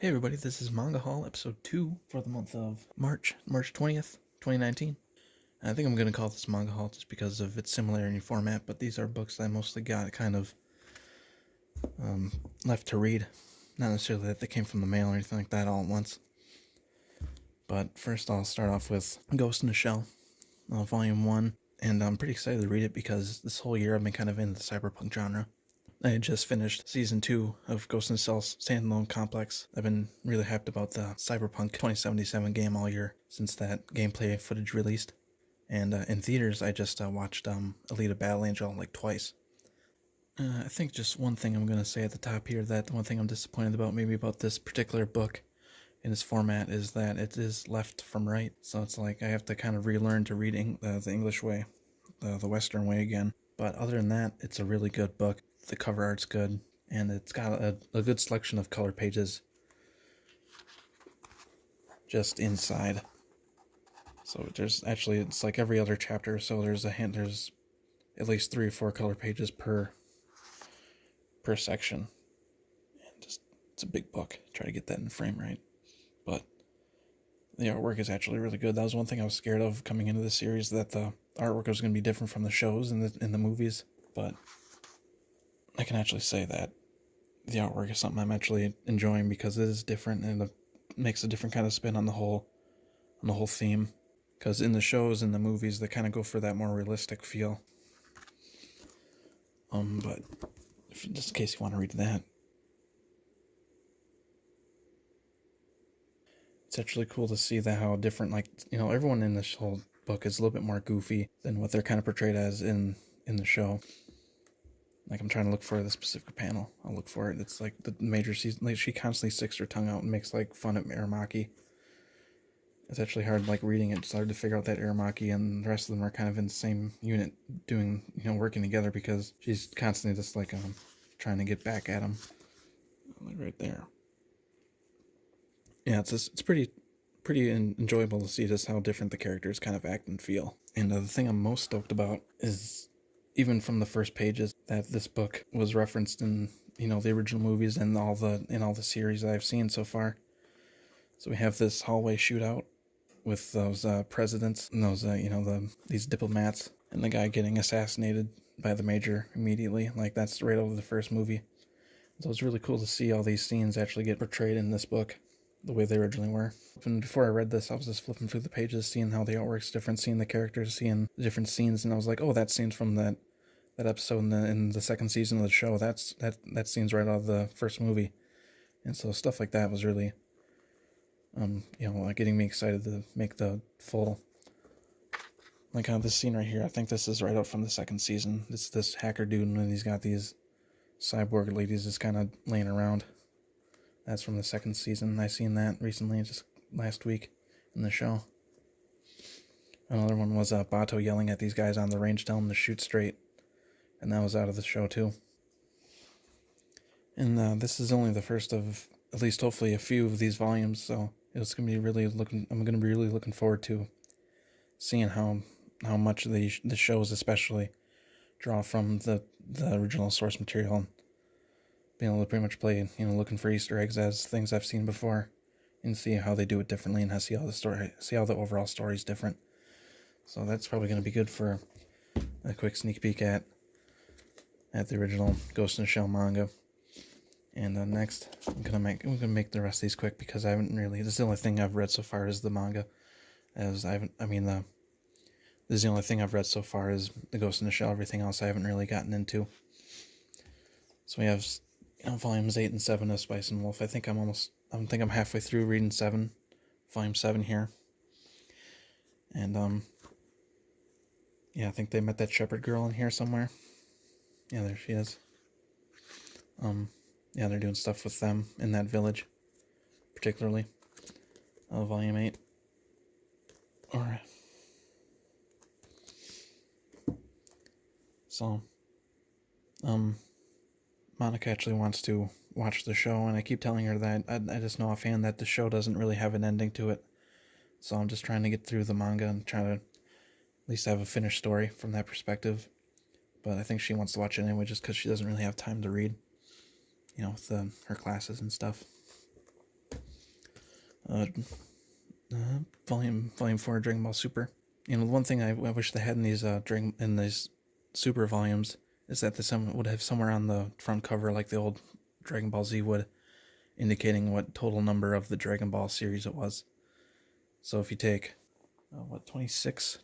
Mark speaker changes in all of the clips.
Speaker 1: Hey everybody, this is Manga Haul, episode 2 for the month of March 20th, 2019. And I think I'm going to call this Manga Haul just because of its similarity in format, but these are books that I mostly got kind of left to read. Not necessarily that they came from the mail or anything like that all at once. But first I'll start off with Ghost in the Shell, Volume 1. And I'm pretty excited to read it because this whole year I've been kind of into the cyberpunk genre. I had just finished Season 2 of Ghost in the Shell Standalone Complex. I've been really hyped about the Cyberpunk 2077 game all year since that gameplay footage released. And in theaters, I just watched Alita Battle Angel like twice. I think just one thing I'm going to say at the top here, that the one thing I'm disappointed about maybe about this particular book in its format is that it is left from right. So it's like I have to kind of relearn to read the English way, the Western way again. But other than that, it's a really good book. The cover art's good, and it's got a good selection of color pages just inside. So there's actually, it's like every other chapter, so there's at least 3 or 4 color pages per section. And just, it's a big book. Try to get that in frame right. But the artwork is actually really good. That was one thing I was scared of coming into the series, that the artwork was going to be different from the shows and in the movies. But I can actually say that the artwork is something I'm actually enjoying because it is different and it makes a different kind of spin on the whole theme. Because in the shows and the movies, they kind of go for that more realistic feel. But just in case you want to read that, it's actually cool to see that how different, like, everyone in this whole book is a little bit more goofy than what they're kind of portrayed as in the show. Like, I'm trying to look for the specific panel. I'll look for it. It's like the major season. Like, she constantly sticks her tongue out and makes like fun at Aramaki. It's actually hard, like, reading it. It's hard to figure out that Aramaki and the rest of them are kind of in the same unit, doing, working together, because she's constantly just like trying to get back at him. Like right there. Yeah, it's pretty enjoyable to see just how different the characters kind of act and feel. And the thing I'm most stoked about is, even from the first pages, that this book was referenced in, the original movies and all the series that I've seen so far. So we have this hallway shootout with those presidents and those, these diplomats, and the guy getting assassinated by the major immediately. Like, that's right over the first movie. So it's really cool to see all these scenes actually get portrayed in this book the way they originally were. And before I read this, I was just flipping through the pages, seeing how the artwork's different, seeing the characters, seeing the different scenes, and I was like, oh, that scene's from that episode in the second season of the show. That scene's right out of the first movie. And so stuff like that was really, like, getting me excited to make the full, like, this scene right here. I think this is right out from the second season. It's this hacker dude, and he's got these cyborg ladies just kind of laying around. That's from the second season. I seen that recently, just last week in the show. Another one was Bato yelling at these guys on the range, telling them to shoot straight. And that was out of the show too. And this is only the first of at least hopefully a few of these volumes, so I'm gonna be really looking forward to seeing how much the shows especially draw from the original source material, and being able to pretty much play, looking for Easter eggs as things I've seen before, and see how they do it differently, and see how the overall story is different. So that's probably going to be good for a quick sneak peek at the original Ghost in the Shell manga. And I'm gonna make the rest of these quick because I haven't really. This is the only thing I've read so far is the manga, this is the only thing I've read so far is the Ghost in the Shell. Everything else I haven't really gotten into. So we have, volumes 8 and 7 of Spice and Wolf. I think I'm halfway through reading volume 7 here. And yeah, I think they met that shepherd girl in here somewhere. Yeah, there she is. Yeah, they're doing stuff with them in that village, particularly. Volume 8. So, Monica actually wants to watch the show, and I keep telling her that I just know offhand that the show doesn't really have an ending to it. So I'm just trying to get through the manga and try to at least have a finished story from that perspective. But I think she wants to watch it anyway just because she doesn't really have time to read, with her classes and stuff. uh, volume 4 Dragon Ball Super. You know, one thing I wish they had in these Super volumes is that some would have somewhere on the front cover, like the old Dragon Ball Z would, indicating what total number of the Dragon Ball series it was. So if you take 26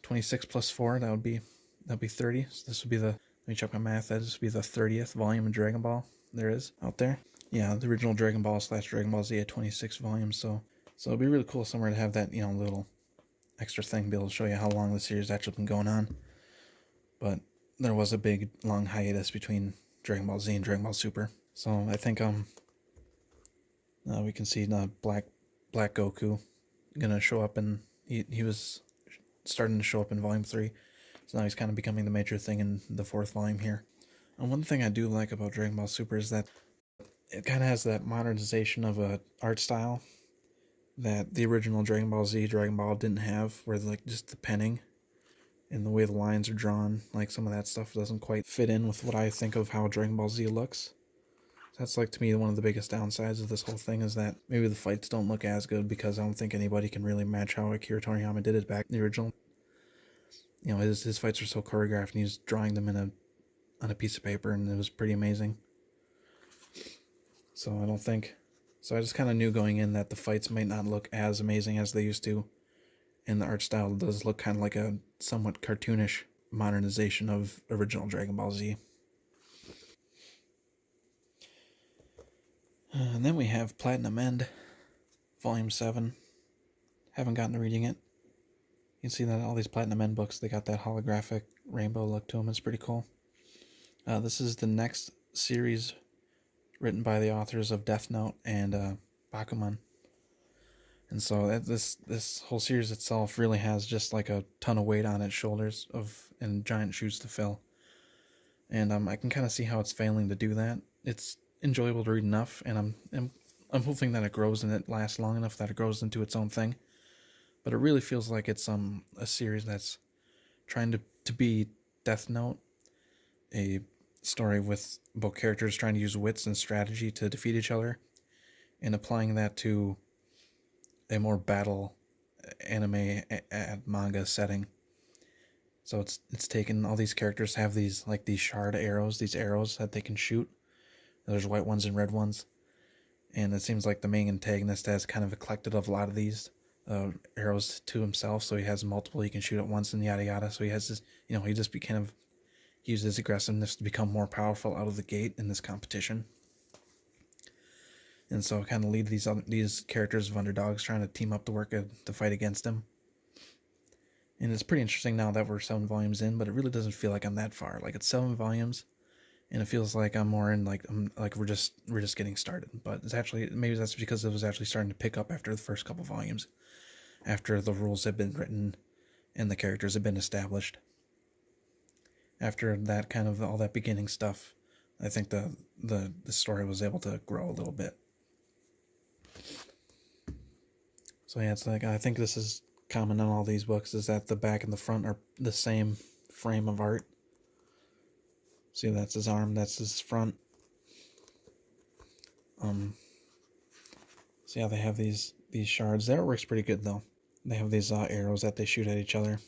Speaker 1: plus 4, that'd be 30. So this would be let me check my math. That would be the 30th volume of Dragon Ball there is out there. Yeah, the original Dragon Ball / Dragon Ball Z had 26 volumes. So it'd be really cool somewhere to have that, you know, little extra thing, be able to show you how long the series actually been going on. But there was a big long hiatus between Dragon Ball Z and Dragon Ball Super. So I think we can see Black Goku gonna show up, and he was starting to show up in volume 3. So now he's kind of becoming the major thing in the 4th volume here. And one thing I do like about Dragon Ball Super is that it kind of has that modernization of a art style that the original Dragon Ball Z, Dragon Ball didn't have, where like just the penning and the way the lines are drawn, like some of that stuff doesn't quite fit in with what I think of how Dragon Ball Z looks. That's, like, to me, one of the biggest downsides of this whole thing is that maybe the fights don't look as good because I don't think anybody can really match how Akira Toriyama did it back in the original. You know, his fights are so choreographed, and he's drawing them on a piece of paper, and it was pretty amazing. So I just kind of knew going in that the fights might not look as amazing as they used to, and the art style does look kind of like a somewhat cartoonish modernization of original Dragon Ball Z. And then we have Platinum End, Volume 7. Haven't gotten to reading it. You can see that all these Platinum End books, they got that holographic rainbow look to them. It's pretty cool. This is the next series written by the authors of Death Note and Bakuman. And so this whole series itself really has just like a ton of weight on its shoulders and giant shoes to fill. And I can kind of see how it's failing to do that. It's enjoyable to read enough, and I'm hoping that it grows and it lasts long enough that it grows into its own thing. But it really feels like it's a series that's trying to be Death Note, a story with both characters trying to use wits and strategy to defeat each other, and applying that to a more battle anime manga setting. So it's taken all these characters have these shard arrows, these arrows that they can shoot. There's white ones and red ones, and it seems like the main antagonist has kind of collected a lot of these arrows to himself, so he has multiple he can shoot at once and yada yada. So he has this, you know, he just kind of used his aggressiveness to become more powerful out of the gate in this competition, and so kind of lead these characters of underdogs trying to team up to work to fight against him. And it's pretty interesting now that we're 7 volumes in, but it really doesn't feel like I'm that far. Like, it's 7 volumes. And it feels like I'm more in we're just getting started. But it's actually, maybe that's because it was actually starting to pick up after the first couple volumes, after the rules had been written and the characters had been established. After that kind of all that beginning stuff, I think the story was able to grow a little bit. So yeah, it's like, I think this is common on all these books, is that the back and the front are the same frame of art. See, that's his arm, that's his front. So yeah, they have these shards. That works pretty good though. They have these arrows that they shoot at each other.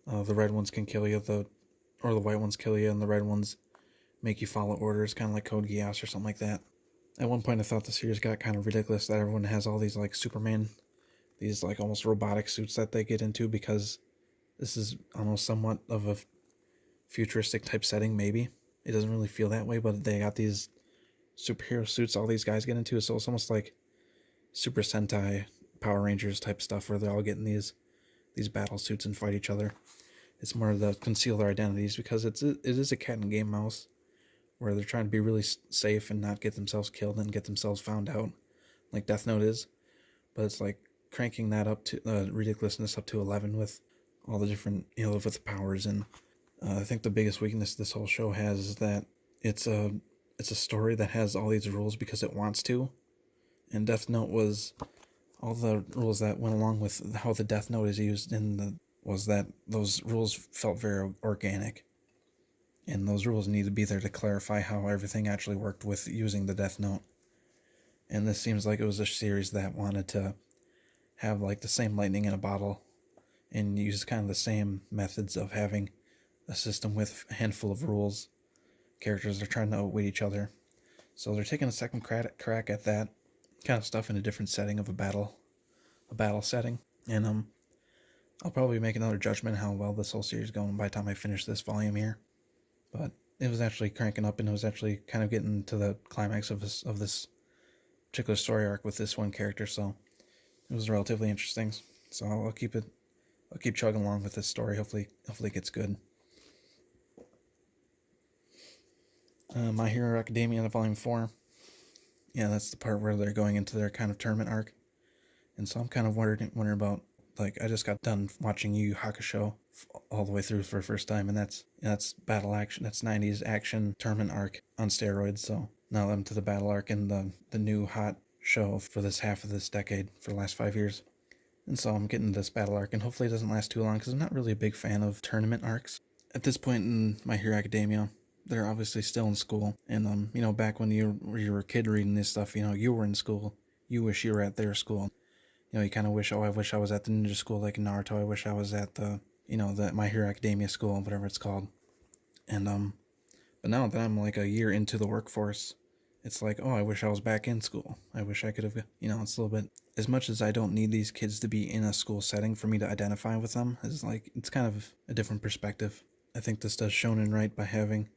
Speaker 1: The red ones can kill you, or the white ones kill you, and the red ones make you follow orders, kind of like Code Geass or something like that. At one point I thought the series got kind of ridiculous that everyone has all these like Superman, these like almost robotic suits that they get into, because this is almost somewhat of a futuristic type setting. Maybe it doesn't really feel that way, but they got these superhero suits all these guys get into, so it's almost like Super Sentai, Power Rangers type stuff, where they're all getting these battle suits and fight each other. It's more to conceal their identities, because it is a cat and game mouse, where they're trying to be really safe and not get themselves killed and get themselves found out, like Death Note is. But it's like cranking that up to ridiculousness up to 11 with all the different, with the powers. And I think the biggest weakness this whole show has is that it's a story that has all these rules because it wants to. And Death Note was all the rules that went along with how the Death Note is used was that those rules felt very organic. And those rules need to be there to clarify how everything actually worked with using the Death Note. And this seems like it was a series that wanted to have like the same lightning in a bottle and use kind of the same methods of having a system with a handful of rules. Characters are trying to outwit each other. So they're taking a second crack at that kind of stuff in a different setting of a battle setting. And I'll probably make another judgment how well this whole series is going by the time I finish this volume here. But it was actually cranking up, and it was actually kind of getting to the climax of this particular story arc with this one character, so it was relatively interesting. So I'll keep chugging along with this story. Hopefully it gets good. My Hero Academia Volume 4. Yeah, that's the part where they're going into their kind of tournament arc. And so I'm kind of wondering about, like, I just got done watching Yu Yu Hakusho all the way through for the first time, and that's battle action. That's 90s action tournament arc on steroids. So now I'm to the battle arc and the new hot show for this half of this decade, for the last 5 years. And so I'm getting this battle arc, and hopefully it doesn't last too long, because I'm not really a big fan of tournament arcs. At this point in My Hero Academia, they're obviously still in school, and back when you were a kid reading this stuff, you were in school, you wish you were at their school. You kind of wish, I wish I was at the ninja school like in Naruto. I wish I was at the My Hero Academia school, whatever it's called. And but now that I'm like a year into the workforce, it's like, oh, I wish I was back in school. I wish I could have, it's a little bit, as much as I don't need these kids to be in a school setting for me to identify with them, it's kind of a different perspective. I think this does shonen right by having,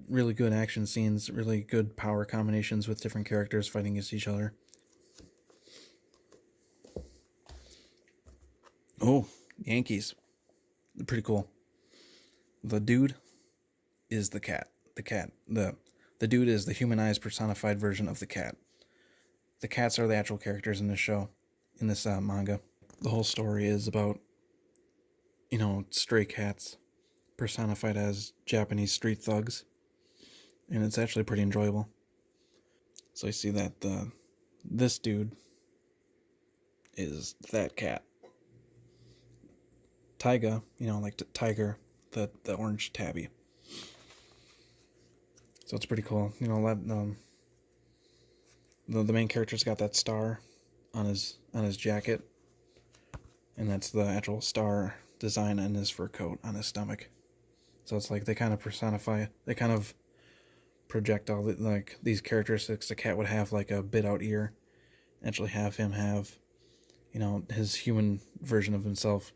Speaker 1: really good action scenes, really good power combinations with different characters fighting against each other. Oh, Yankees. They're pretty cool. The dude is the cat. The dude is the humanized, personified version of the cat. The cats are the actual characters in this show, in this manga. The whole story is about, stray cats personified as Japanese street thugs. And it's actually pretty enjoyable. So you see that this dude is that cat. Taiga, like the tiger, the orange tabby. So it's pretty cool. The main character's got that star on his jacket, and that's the actual star design in his fur coat on his stomach. So it's like they kind of personify, they kind of project all these characteristics the cat would have, like a bit out ear. Actually have him have, his human version of himself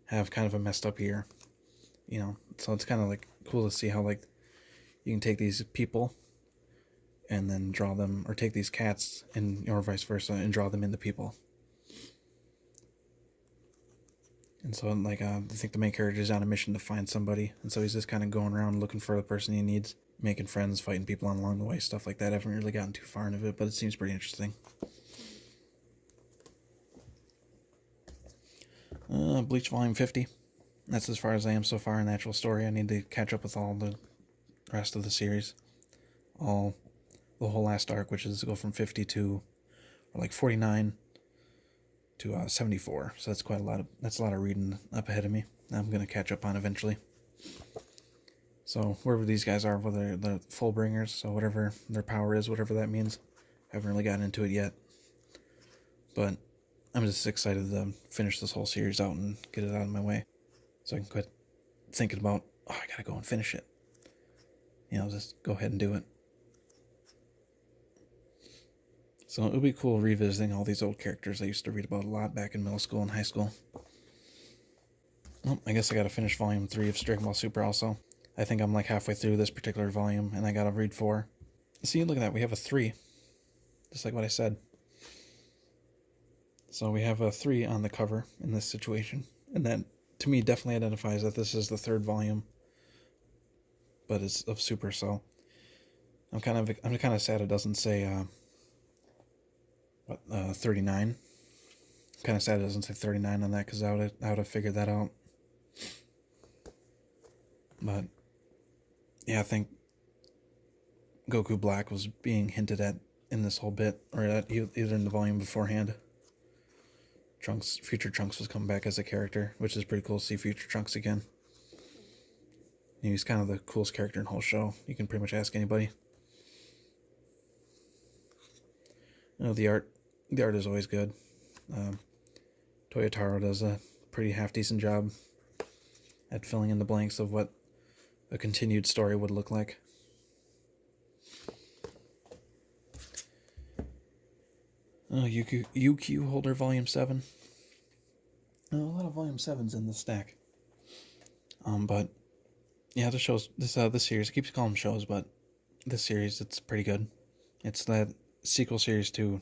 Speaker 1: have kind of a messed up ear, so it's kind of like cool to see how like you can take these people and then draw them, or take these cats and or vice versa and draw them into people. And so like I think the main character is on a mission to find somebody, and so he's just kind of going around looking for the person he needs, making friends, fighting people along the way, stuff like that. I haven't really gotten too far into it, but it seems pretty interesting. Bleach Volume 50. That's as far as I am so far in the actual story. I need to catch up with all the rest of the series. The whole last arc, which is go from 50 to, or like 49 to 74. So that's that's a lot of reading up ahead of me. I'm going to catch up on eventually. So wherever these guys are, whether they're full bringers, so whatever their power is, whatever that means, I haven't really gotten into it yet. But I'm just excited to finish this whole series out and get it out of my way, so I can quit thinking about, I gotta go and finish it. Just go ahead and do it. So it would be cool revisiting all these old characters I used to read about a lot back in middle school and high school. Well, I guess I gotta finish Volume 3 of Dragon Ball Super also. I think I'm like halfway through this particular volume, and I gotta read 4. See, look at that, we have a 3. Just like what I said. So we have a 3 on the cover in this situation, and that to me definitely identifies that this is the 3rd volume, but it's of Super. So I'm kind of sad it doesn't say 39. I'm kind of sad it doesn't say 39 on that, because I would have figured that out. But yeah, I think Goku Black was being hinted at in this whole bit, or either in the volume beforehand. Future Trunks was coming back as a character, which is pretty cool to see Future Trunks again. He's kind of the coolest character in the whole show. You can pretty much ask anybody. The art is always good. Toyotaro does a pretty half-decent job at filling in the blanks of what a continued story would look like. UQ Holder Volume 7. A lot of Volume 7s in the stack. But yeah, this series, I keep calling them shows, but this series, it's pretty good. It's that sequel series to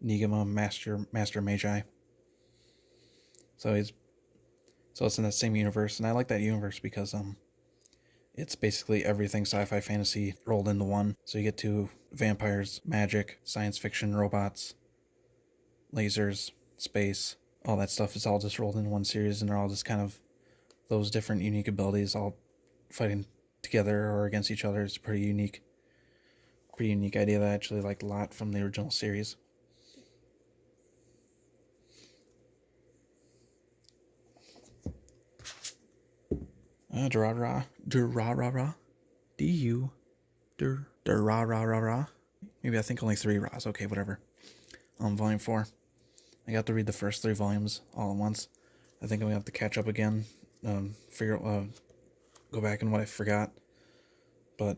Speaker 1: Nigama Master Magi. So it's in that same universe, and I like that universe because it's basically everything sci-fi fantasy rolled into one. So you get to vampires, magic, science fiction, robots, lasers, space, all that stuff is all just rolled into one series, and they're all just kind of those different unique abilities all fighting together or against each other. It's a pretty unique idea that I actually liked a lot from the original series. Drrr. Maybe I think only 3 Ra's. Okay, whatever. Volume 4. I got to read the first 3 volumes all at once. I think I'm gonna have to catch up again. Go back and what I forgot. But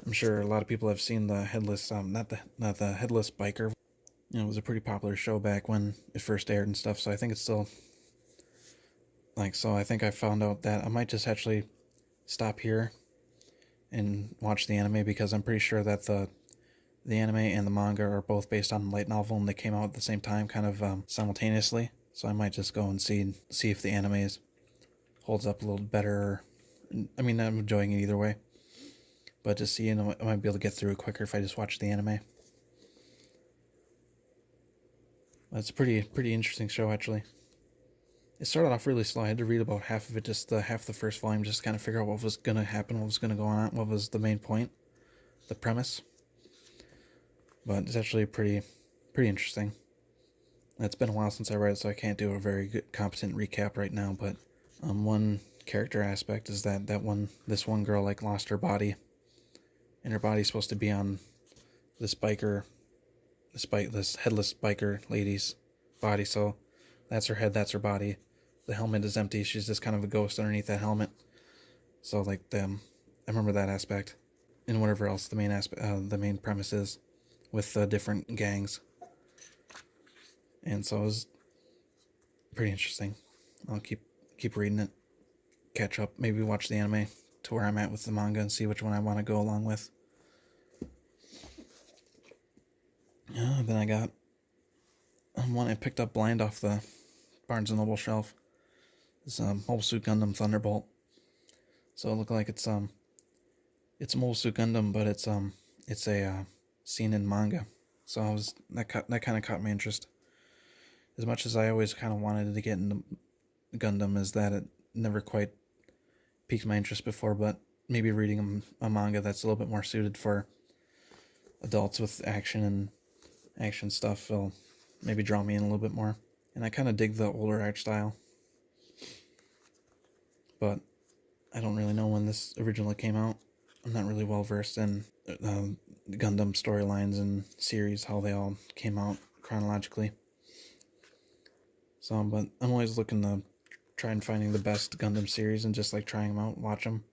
Speaker 1: I'm sure a lot of people have seen the headless, not the headless biker. You know, it was a pretty popular show back when it first aired and stuff. So I think it's still I think I found out that I might just actually stop here and watch the anime, because I'm pretty sure that the anime and the manga are both based on the light novel, and they came out at the same time, kind of simultaneously. So I might just go and see if the anime holds up a little better. I mean, I'm enjoying it either way, but just see, I might be able to get through it quicker if I just watch the anime. It's a pretty interesting show, actually. It started off really slow. I had to read about half of it, just half the first volume, just to kind of figure out what was going to happen, what was going to go on, what was the main point, the premise. But it's actually pretty interesting. It's been a while since I read it, so I can't do a very good, competent recap right now. But one character aspect is that this one girl lost her body, and her body's supposed to be on this headless biker lady's body. So that's her head, that's her body. The helmet is empty. She's just kind of a ghost underneath that helmet. So I remember that aspect, and whatever else the main premise is with the different gangs. And so it was pretty interesting. I'll keep reading it, catch up, maybe watch the anime to where I'm at with the manga and see which one I want to go along with. Then I got one I picked up blind off the Barnes & Noble shelf. It's Mobile Suit Gundam Thunderbolt. So it looked like it's Mobile Suit Gundam, but it's a scene in manga. So that kind of caught my interest. As much as I always kind of wanted to get into Gundam, is that it never quite piqued my interest before. But maybe reading a manga that's a little bit more suited for adults with action stuff will maybe draw me in a little bit more. And I kind of dig the older art style. But I don't really know when this originally came out. I'm not really well versed in Gundam storylines and series, how they all came out chronologically. So, but I'm always looking to try and finding the best Gundam series and just trying them out, watch them.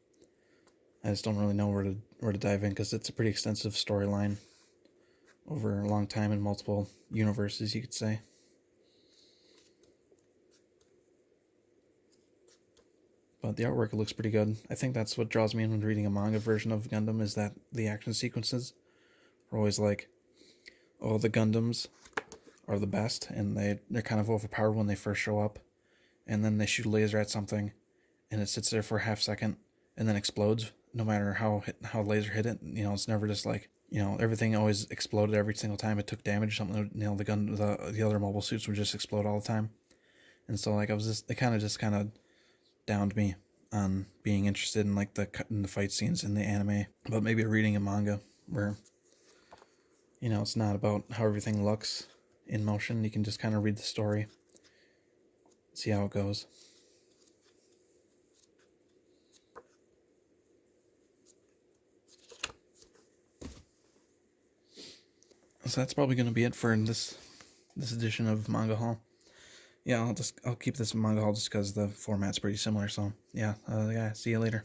Speaker 1: I just don't really know where to dive in, because it's a pretty extensive storyline over a long time in multiple universes, you could say. But the artwork looks pretty good. I think that's what draws me in when reading a manga version of Gundam, is that the action sequences are always the Gundams are the best, and they're kind of overpowered when they first show up, and then they shoot a laser at something, and it sits there for a half second, and then explodes, no matter how laser hit it. It's never just everything always exploded every single time it took damage. Something, the other mobile suits would just explode all the time. And so it kind of downed me on being interested in in the fight scenes in the anime. But maybe reading a manga where it's not about how everything looks in motion. You can just kind of read the story, see how it goes. So that's probably going to be it for this this edition of Manga Haul. Yeah, I'll keep this Manga Haul just because the format's pretty similar. So yeah, see you later.